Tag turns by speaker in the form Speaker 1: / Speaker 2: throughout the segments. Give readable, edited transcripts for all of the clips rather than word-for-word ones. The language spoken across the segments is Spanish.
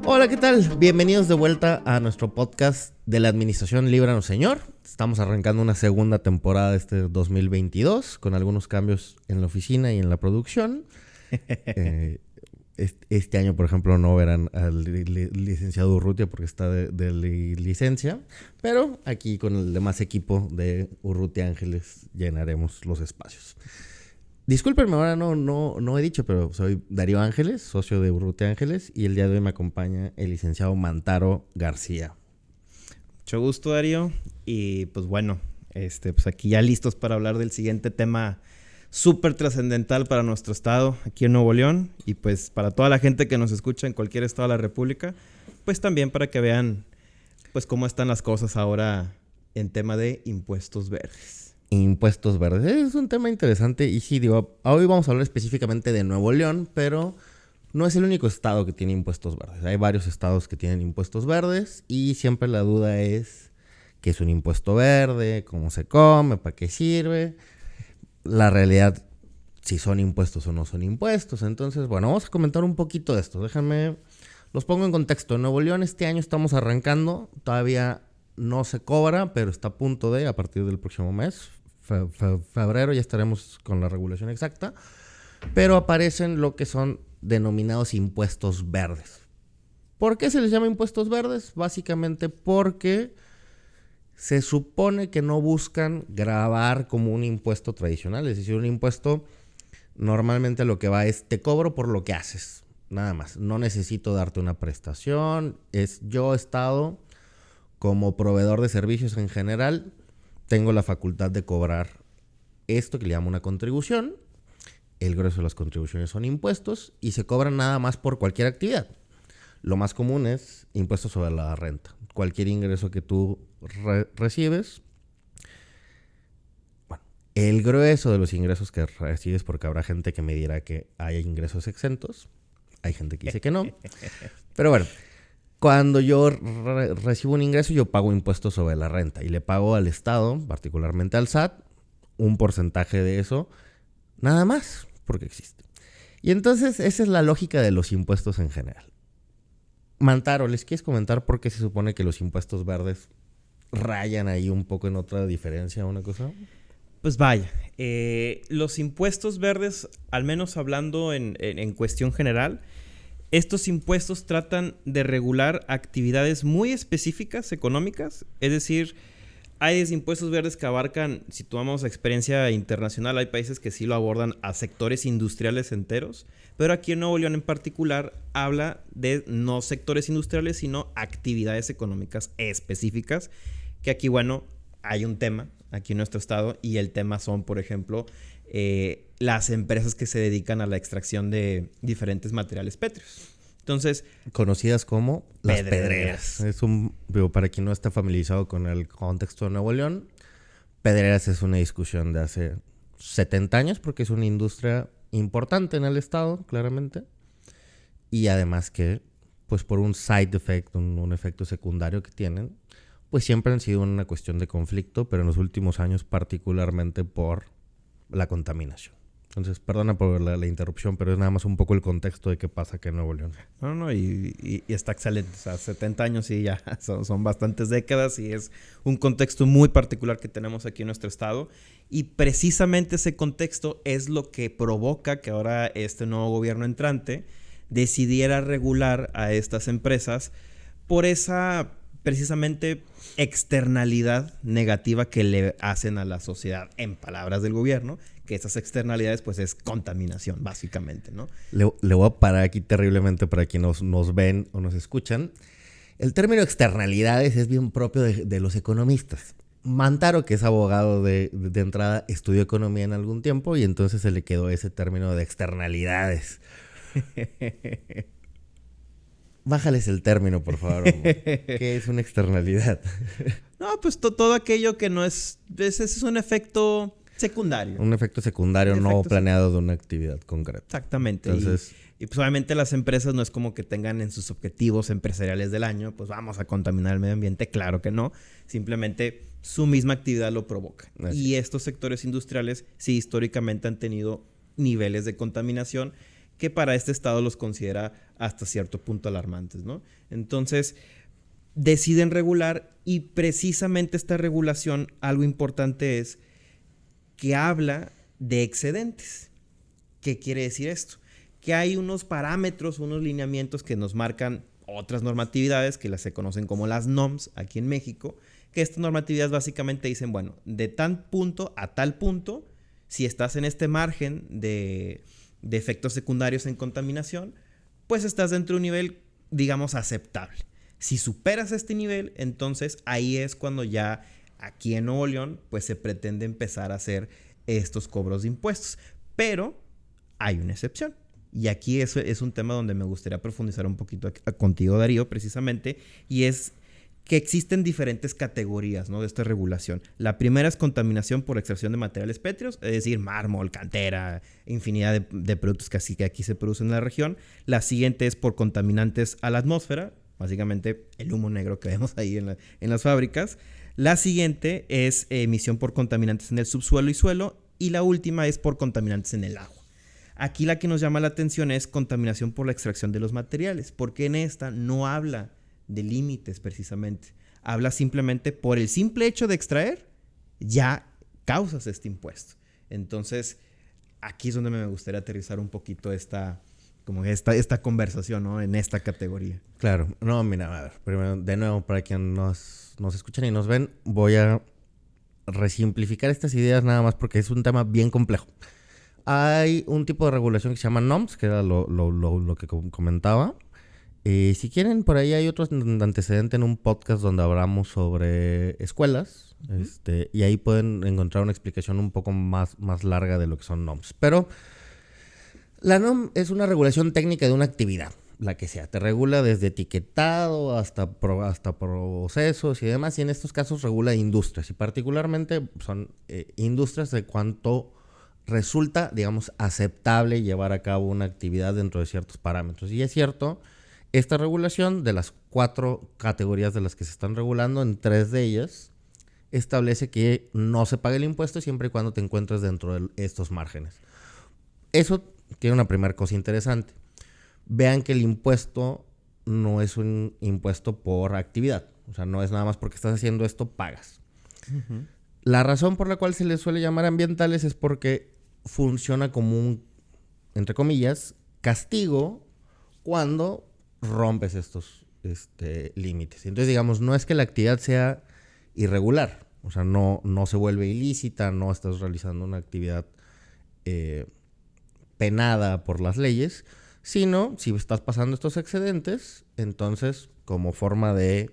Speaker 1: Hola, ¿qué tal? Bienvenidos de vuelta a nuestro podcast de la Administración Líbranos Señor. Estamos arrancando una segunda temporada de este 2022 con algunos cambios en la oficina y en la producción. Este año, por ejemplo, no verán al licenciado Urrutia porque está de licencia, pero aquí con el demás equipo de Urrutia Ángeles llenaremos los espacios. Discúlpenme, ahora no he dicho, pero soy Darío Ángeles, socio de Urrutia Ángeles, y el día de hoy me acompaña el licenciado Mantaro García.
Speaker 2: Mucho gusto, Darío. Y pues bueno, pues aquí ya listos para hablar del siguiente tema súper trascendental para nuestro estado, aquí en Nuevo León, y pues para toda la gente que nos escucha en cualquier estado de la República, pues también para que vean pues cómo están las cosas ahora en tema de impuestos verdes.
Speaker 1: Impuestos verdes. Es un tema interesante y sí, digo, hoy vamos a hablar específicamente de Nuevo León, pero no es el único estado que tiene impuestos verdes. Hay varios estados que tienen impuestos verdes y siempre la duda es qué es un impuesto verde, cómo se come, para qué sirve. La realidad, si son impuestos o no son impuestos. Entonces, bueno, vamos a comentar un poquito de esto. Déjenme, los pongo en contexto. En Nuevo León este año estamos arrancando, todavía no se cobra, pero está a punto de, a partir del próximo mes, febrero, ya estaremos con la regulación exacta, pero aparecen lo que son denominados impuestos verdes. ¿Por qué se les llama impuestos verdes? Básicamente porque se supone que no buscan gravar como un impuesto tradicional, es decir, un impuesto normalmente lo que va es te cobro por lo que haces, nada más, no necesito darte una prestación, es yo Estado como proveedor de servicios en general, tengo la facultad de cobrar esto que le llamo una contribución. El grueso de las contribuciones son impuestos y se cobran nada más por cualquier actividad. Lo más común es impuestos sobre la renta. Cualquier ingreso que tú recibes. Bueno, el grueso de los ingresos que recibes, porque habrá gente que me dirá que hay ingresos exentos. Hay gente que dice que no. Pero bueno, cuando yo recibo un ingreso, yo pago impuestos sobre la renta y le pago al Estado, particularmente al SAT, un porcentaje de eso, nada más, porque existe. Y entonces esa es la lógica de los impuestos en general. Mantaro, ¿les quieres comentar por qué se supone que los impuestos verdes rayan ahí un poco en otra diferencia o una cosa?
Speaker 2: Pues vaya, los impuestos verdes, al menos hablando en cuestión general, estos impuestos tratan de regular actividades muy específicas económicas, es decir, hay impuestos verdes que abarcan, si tomamos experiencia internacional, hay países que sí lo abordan a sectores industriales enteros, pero aquí en Nuevo León en particular habla de no sectores industriales, sino actividades económicas específicas, que aquí, bueno, hay un tema aquí en nuestro estado y el tema son, por ejemplo, las empresas que se dedican a la extracción de diferentes materiales pétreos. Entonces,
Speaker 1: conocidas como las pedreras. Es para quien no está familiarizado con el contexto de Nuevo León, pedreras es una discusión de hace 70 años porque es una industria importante en el estado, claramente. Y además que, pues por un side effect, un efecto secundario que tienen, pues siempre han sido una cuestión de conflicto, pero en los últimos años particularmente por la contaminación. Entonces, perdona por la interrupción, pero es nada más un poco el contexto de qué pasa aquí en Nuevo León.
Speaker 2: No, y está excelente. O sea, 70 años y ya son bastantes décadas y es un contexto muy particular que tenemos aquí en nuestro estado. Y precisamente ese contexto es lo que provoca que ahora este nuevo gobierno entrante decidiera regular a estas empresas por esa precisamente externalidad negativa que le hacen a la sociedad, en palabras del gobierno, que esas externalidades pues es contaminación, básicamente, ¿no?
Speaker 1: Le voy a parar aquí terriblemente para quienes nos ven o nos escuchan. El término externalidades es bien propio de los economistas. Mantaro, que es abogado de entrada, estudió economía en algún tiempo y entonces se le quedó ese término de externalidades. Bájales el término, por favor. ¿Qué es una externalidad?
Speaker 2: No, pues todo aquello que no es un efecto secundario.
Speaker 1: Un efecto secundario no planeado de una actividad concreta.
Speaker 2: Exactamente.
Speaker 1: Entonces,
Speaker 2: y pues obviamente las empresas no es como que tengan en sus objetivos empresariales del año, pues vamos a contaminar el medio ambiente. Claro que no. Simplemente su misma actividad lo provoca.
Speaker 1: Así.
Speaker 2: Y estos sectores industriales sí históricamente han tenido niveles de contaminación que para este estado los considera hasta cierto punto alarmantes, ¿no? Entonces, deciden regular y precisamente esta regulación, algo importante es que habla de excedentes. ¿Qué quiere decir esto? Que hay unos parámetros, unos lineamientos que nos marcan otras normatividades que se conocen como las NOMS aquí en México, que estas normatividades básicamente dicen, bueno, de tal punto a tal punto, si estás en este margen de efectos secundarios en contaminación, pues estás dentro de un nivel, digamos, aceptable. Si superas este nivel, entonces ahí es cuando ya aquí en Nuevo León pues se pretende empezar a hacer estos cobros de impuestos. Pero hay una excepción. Y aquí eso es un tema donde me gustaría profundizar un poquito contigo, Darío, precisamente, y es que existen diferentes categorías, ¿no?, de esta regulación. La primera es contaminación por extracción de materiales pétreos, es decir, mármol, cantera, infinidad de productos que aquí se producen en la región. La siguiente es por contaminantes a la atmósfera, básicamente el humo negro que vemos ahí en las fábricas. La siguiente es emisión por contaminantes en el subsuelo y suelo. Y la última es por contaminantes en el agua. Aquí la que nos llama la atención es contaminación por la extracción de los materiales, porque en esta no habla de límites precisamente. Habla simplemente por el simple hecho de extraer, ya causas este impuesto. Entonces, aquí es donde me gustaría aterrizar un poquito esta conversación, ¿no?, en esta categoría.
Speaker 1: Claro. No, mira, a ver, primero, de nuevo, para quienes nos escuchan y nos ven, voy a resimplificar estas ideas nada más porque es un tema bien complejo. Hay un tipo de regulación que se llama NOMS, que era lo que comentaba. Si quieren, por ahí hay otro antecedente en un podcast donde hablamos sobre escuelas. Y ahí pueden encontrar una explicación un poco más larga de lo que son NOMS. Pero la NOM es una regulación técnica de una actividad, la que sea. Te regula desde etiquetado hasta procesos y demás. Y en estos casos regula industrias. Y particularmente son industrias de cuánto resulta, digamos, aceptable llevar a cabo una actividad dentro de ciertos parámetros. Y es cierto, esta regulación, de las 4 categorías de las que se están regulando, en 3 de ellas establece que no se pague el impuesto siempre y cuando te encuentres dentro de estos márgenes. Eso tiene una primera cosa interesante. Vean que el impuesto no es un impuesto por actividad. O sea, no es nada más porque estás haciendo esto, pagas. Uh-huh. La razón por la cual se les suele llamar ambientales es porque funciona como un, entre comillas, castigo cuando rompes estos límites. Entonces, digamos, no es que la actividad sea irregular. O sea, no se vuelve ilícita, no estás realizando una actividad penada por las leyes, sino si estás pasando estos excedentes, entonces, como forma de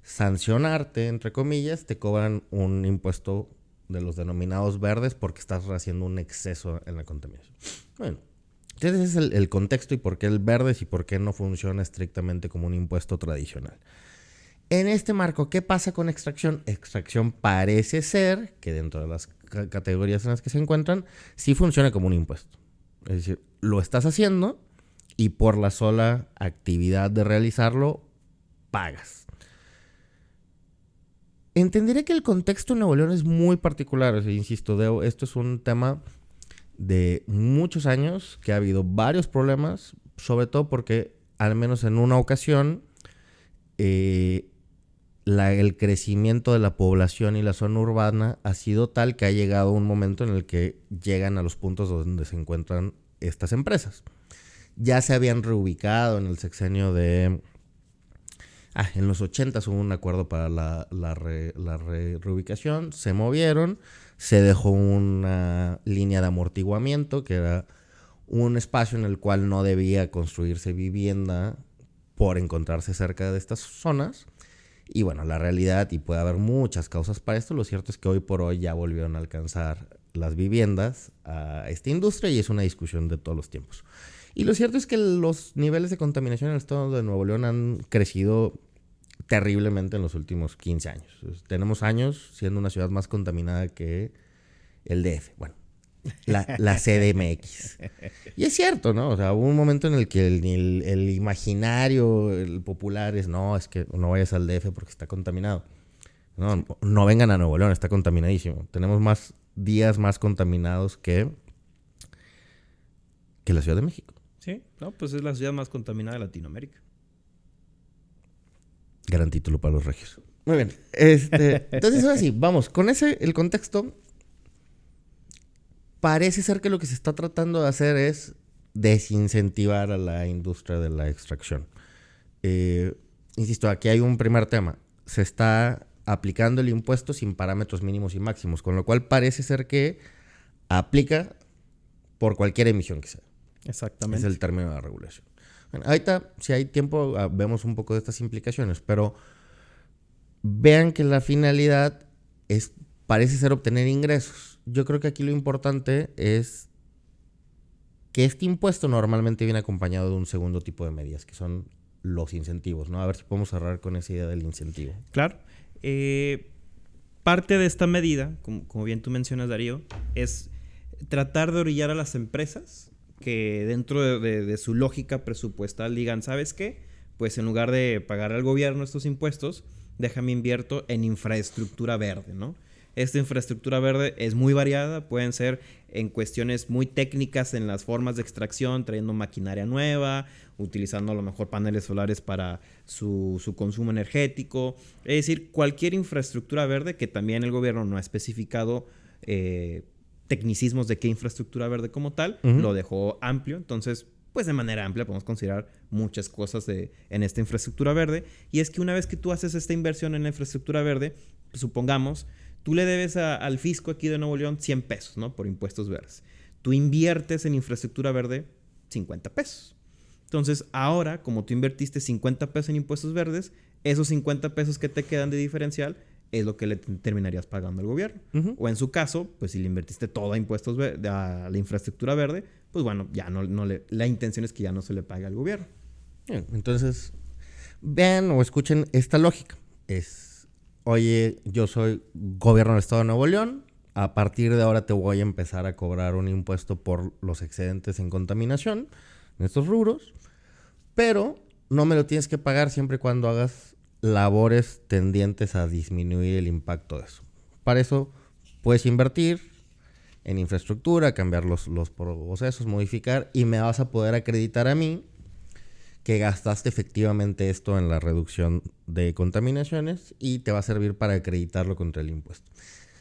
Speaker 1: sancionarte, entre comillas, te cobran un impuesto de los denominados verdes porque estás haciendo un exceso en la contaminación. Bueno, ese es el contexto y por qué el verde y por qué no funciona estrictamente como un impuesto tradicional. En este marco, ¿qué pasa con extracción? Extracción parece ser que dentro de las categorías en las que se encuentran, sí funciona como un impuesto. Es decir, lo estás haciendo y por la sola actividad de realizarlo, pagas. Entenderé que el contexto en Nuevo León es muy particular. O sea, insisto, esto es un tema de muchos años, que ha habido varios problemas, sobre todo porque, al menos en una ocasión, el crecimiento de la población y la zona urbana ha sido tal que ha llegado un momento en el que llegan a los puntos donde se encuentran estas empresas. Ya se habían reubicado en el sexenio de... en los 80 hubo un acuerdo para la reubicación, se movieron, se dejó una línea de amortiguamiento, que era un espacio en el cual no debía construirse vivienda por encontrarse cerca de estas zonas. Y bueno, la realidad, y puede haber muchas causas para esto, lo cierto es que hoy por hoy ya volvieron a alcanzar las viviendas a esta industria y es una discusión de todos los tiempos. Y lo cierto es que los niveles de contaminación en el estado de Nuevo León han crecido terriblemente en los últimos 15 años. Tenemos años siendo una ciudad más contaminada que el DF. Bueno, la CDMX. Y es cierto, ¿no? O sea, hubo un momento en el que el imaginario, el popular es, no, es que no vayas al DF porque está contaminado. No vengan a Nuevo León, está contaminadísimo. Tenemos más días más contaminados que que la Ciudad de México.
Speaker 2: Sí, no, pues es la ciudad más contaminada de Latinoamérica.
Speaker 1: Gran título para los regios. Muy bien. Entonces, ahora sí, vamos. Con el contexto, parece ser que lo que se está tratando de hacer es desincentivar a la industria de la extracción. Insisto, aquí hay un primer tema. Se está aplicando el impuesto sin parámetros mínimos y máximos, con lo cual parece ser que aplica por cualquier emisión que sea.
Speaker 2: Exactamente.
Speaker 1: Es el término de la regulación. Bueno, ahorita, si hay tiempo, vemos un poco de estas implicaciones, pero vean que la finalidad parece ser obtener ingresos. Yo creo que aquí lo importante es que este impuesto normalmente viene acompañado de un segundo tipo de medidas, que son los incentivos, ¿no? A ver si podemos cerrar con esa idea del incentivo.
Speaker 2: Claro. Parte de esta medida, como bien tú mencionas, Darío, es tratar de orillar a las empresas que dentro de su lógica presupuestal digan, ¿sabes qué? Pues en lugar de pagar al gobierno estos impuestos, déjame invierto en infraestructura verde, ¿no? Esta infraestructura verde es muy variada, pueden ser en cuestiones muy técnicas en las formas de extracción, trayendo maquinaria nueva, utilizando a lo mejor paneles solares para su consumo energético. Es decir, cualquier infraestructura verde que también el gobierno no ha especificado tecnicismos de qué infraestructura verde como tal, lo dejó amplio. Entonces, pues de manera amplia podemos considerar muchas cosas en esta infraestructura verde. Y es que una vez que tú haces esta inversión en la infraestructura verde, pues, supongamos, tú le debes al fisco aquí de Nuevo León 100 pesos, ¿no? Por impuestos verdes. Tú inviertes en infraestructura verde 50 pesos. Entonces, ahora, como tú invertiste 50 pesos en impuestos verdes, esos 50 pesos que te quedan de diferencial es lo que le terminarías pagando al gobierno. O en su caso, pues si le invertiste todo a impuestos a la infraestructura verde, pues bueno, ya la intención es que ya no se le pague al gobierno.
Speaker 1: Bien, entonces, vean o escuchen esta lógica. Oye, yo soy gobierno del estado de Nuevo León, a partir de ahora te voy a empezar a cobrar un impuesto por los excedentes en contaminación en estos rubros, pero no me lo tienes que pagar siempre y cuando hagas labores tendientes a disminuir el impacto de eso. Para eso puedes invertir en infraestructura, cambiar los procesos, modificar, y me vas a poder acreditar a mí que gastaste efectivamente esto en la reducción de contaminaciones y te va a servir para acreditarlo contra el impuesto.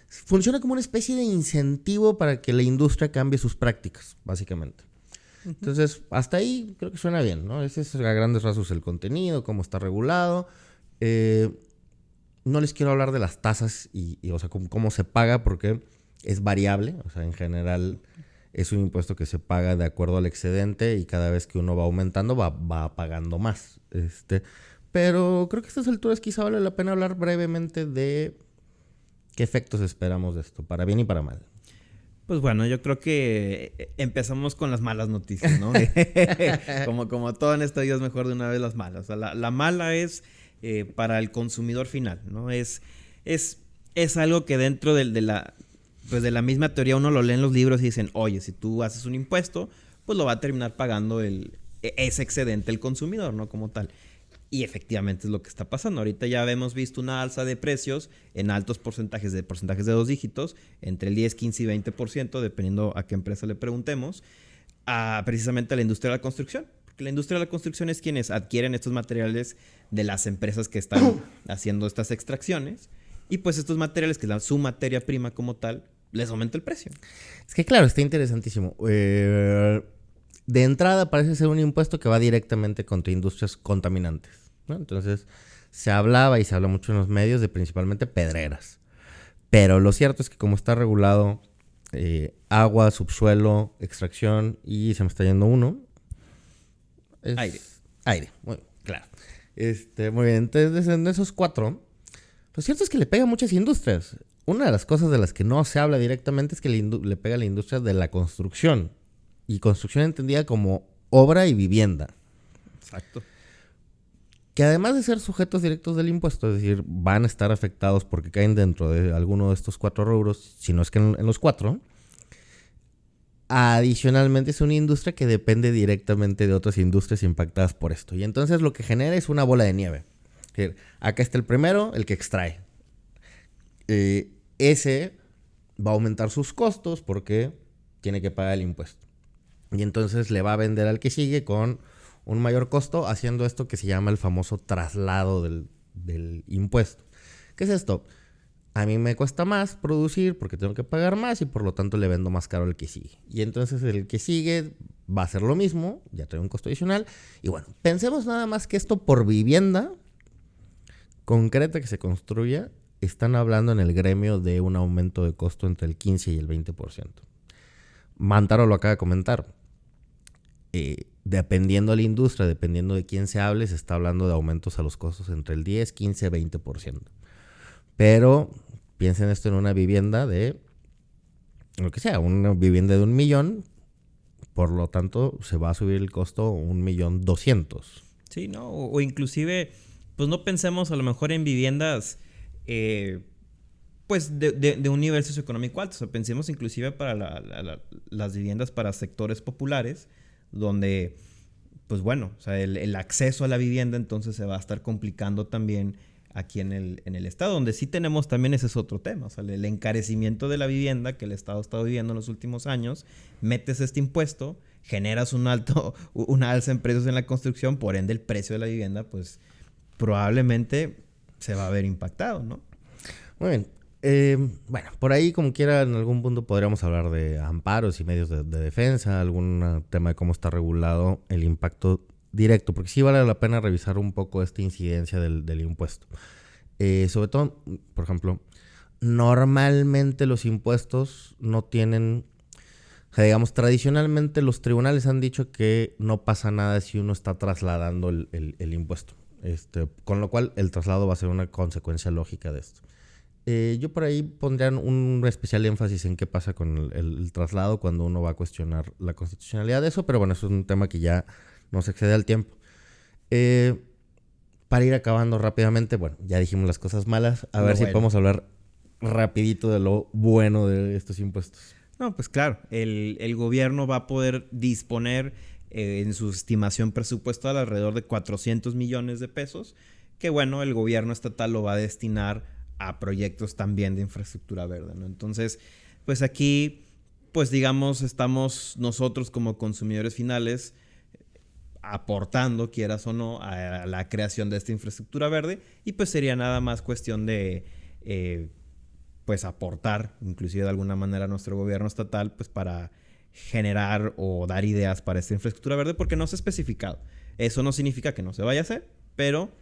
Speaker 1: Funciona como una especie de incentivo para que la industria cambie sus prácticas, básicamente. Entonces, hasta ahí creo que suena bien, ¿no? Ese es a grandes rasgos el contenido, cómo está regulado. No les quiero hablar de las tasas o sea, cómo se paga, porque es variable. O sea, en general es un impuesto que se paga de acuerdo al excedente y cada vez que uno va aumentando va pagando más. Pero creo que a estas alturas quizá vale la pena hablar brevemente de qué efectos esperamos de esto, para bien y para mal.
Speaker 2: Pues bueno, yo creo que empezamos con las malas noticias, ¿no? como todo en esta vida es mejor de una vez las malas. O sea, la mala es para el consumidor final, ¿no? Es algo que dentro de la misma teoría uno lo lee en los libros y dicen, oye, si tú haces un impuesto, pues lo va a terminar pagando ese excedente el consumidor, ¿no? Como tal. Y efectivamente es lo que está pasando. Ahorita ya hemos visto una alza de precios en altos porcentajes de 2 dígitos, entre el 10, 15 y 20%, dependiendo a qué empresa le preguntemos, precisamente a la industria de la construcción. Porque la industria de la construcción es quienes adquieren estos materiales de las empresas que están haciendo estas extracciones. Y pues estos materiales, que es su materia prima como tal, les aumenta el precio.
Speaker 1: Es que claro, está interesantísimo. De entrada parece ser un impuesto que va directamente contra industrias contaminantes, ¿no? Entonces se hablaba y se habla mucho en los medios de principalmente pedreras. Pero lo cierto es que como está regulado agua, subsuelo, extracción y se me está yendo uno. Aire, muy bien, claro. Muy bien, entonces en esos 4, lo cierto es que le pega a muchas industrias. Una de las cosas de las que no se habla directamente es que le pega a la industria de la construcción. Y construcción entendida como obra y vivienda.
Speaker 2: Exacto.
Speaker 1: Que además de ser sujetos directos del impuesto, es decir, van a estar afectados porque caen dentro de alguno de estos 4 rubros, si no es que en los 4. Adicionalmente es una industria que depende directamente de otras industrias impactadas por esto. Y entonces lo que genera es una bola de nieve. Es decir, acá está el primero, el que extrae. Ese va a aumentar sus costos porque tiene que pagar el impuesto. Y entonces le va a vender al que sigue con un mayor costo, haciendo esto que se llama el famoso traslado del impuesto. ¿Qué es esto? A mí me cuesta más producir porque tengo que pagar más y por lo tanto le vendo más caro al que sigue. Y entonces el que sigue va a hacer lo mismo, ya trae un costo adicional. Y bueno, pensemos nada más que esto por vivienda concreta que se construya, están hablando en el gremio de un aumento de costo entre el 15 y el 20%. Mantaro lo acaba de comentar. Dependiendo de la industria, dependiendo de quién se hable, se está hablando de aumentos a los costos entre el 10, 15, 20%. Pero piensen esto en una vivienda de, lo que sea, una vivienda de 1,000,000, por lo tanto se va a subir el costo 1,200,000.
Speaker 2: Sí, ¿no? O inclusive, pues no pensemos a lo mejor en viviendas, pues de un nivel socioeconómico alto. O sea, pensemos inclusive para las viviendas para sectores populares, donde, pues bueno, o sea, el acceso a la vivienda entonces se va a estar complicando también aquí en el estado, donde sí tenemos también ese es otro tema, o sea, el encarecimiento de la vivienda que el estado ha estado viviendo en los últimos años, metes este impuesto, generas una alza en precios en la construcción, por ende el precio de la vivienda, pues probablemente se va a ver impactado, ¿no?
Speaker 1: Muy bien. Bueno, por ahí como quiera en algún punto podríamos hablar de amparos y medios de defensa, algún tema de cómo está regulado el impacto directo, porque sí vale la pena revisar un poco esta incidencia del impuesto. Sobre todo, por ejemplo, normalmente los impuestos no tienen, o sea, digamos, tradicionalmente los tribunales han dicho que no pasa nada si uno está trasladando el impuesto. Con lo cual el traslado va a ser una consecuencia lógica de esto. Yo por ahí pondría un especial énfasis en qué pasa con el traslado cuando uno va a cuestionar la constitucionalidad de eso, pero bueno, eso es un tema que ya nos excede al tiempo. Para ir acabando rápidamente, bueno, ya dijimos las cosas malas, a ver si podemos hablar rapidito de lo bueno de estos impuestos.
Speaker 2: No, pues claro, el gobierno va a poder disponer en su estimación presupuestal alrededor de 400 millones de pesos, que bueno, el gobierno estatal lo va a destinar a proyectos también de infraestructura verde, ¿no? Entonces, pues aquí, pues digamos, estamos nosotros como consumidores finales aportando, quieras o no, a la creación de esta infraestructura verde, y pues sería nada más cuestión de pues aportar, inclusive de alguna manera a nuestro gobierno estatal, pues para generar o dar ideas para esta infraestructura verde, porque no se ha especificado. Eso no significa que no se vaya a hacer, pero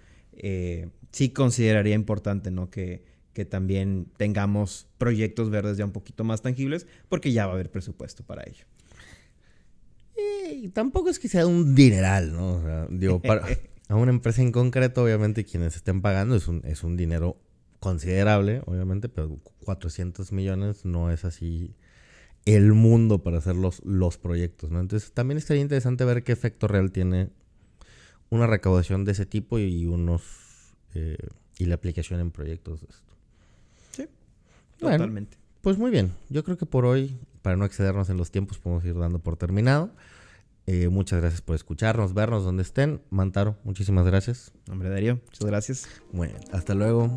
Speaker 2: sí consideraría importante, ¿no? Que también tengamos proyectos verdes ya un poquito más tangibles, porque ya va a haber presupuesto para ello.
Speaker 1: Y tampoco es que sea un dineral, ¿no? O sea, digo, para a una empresa en concreto, obviamente, quienes estén pagando es un dinero considerable, obviamente, pero 400 millones no es así el mundo para hacer los proyectos, ¿no? Entonces, también estaría interesante ver qué efecto real tiene una recaudación de ese tipo y y la aplicación en proyectos de esto.
Speaker 2: Sí,
Speaker 1: bueno,
Speaker 2: totalmente.
Speaker 1: Pues muy bien, yo creo que por hoy, para no excedernos en los tiempos, podemos ir dando por terminado. Muchas gracias por escucharnos, vernos donde estén. Mantaro, muchísimas gracias.
Speaker 2: Hombre, Darío, muchas gracias.
Speaker 1: Bueno, hasta luego.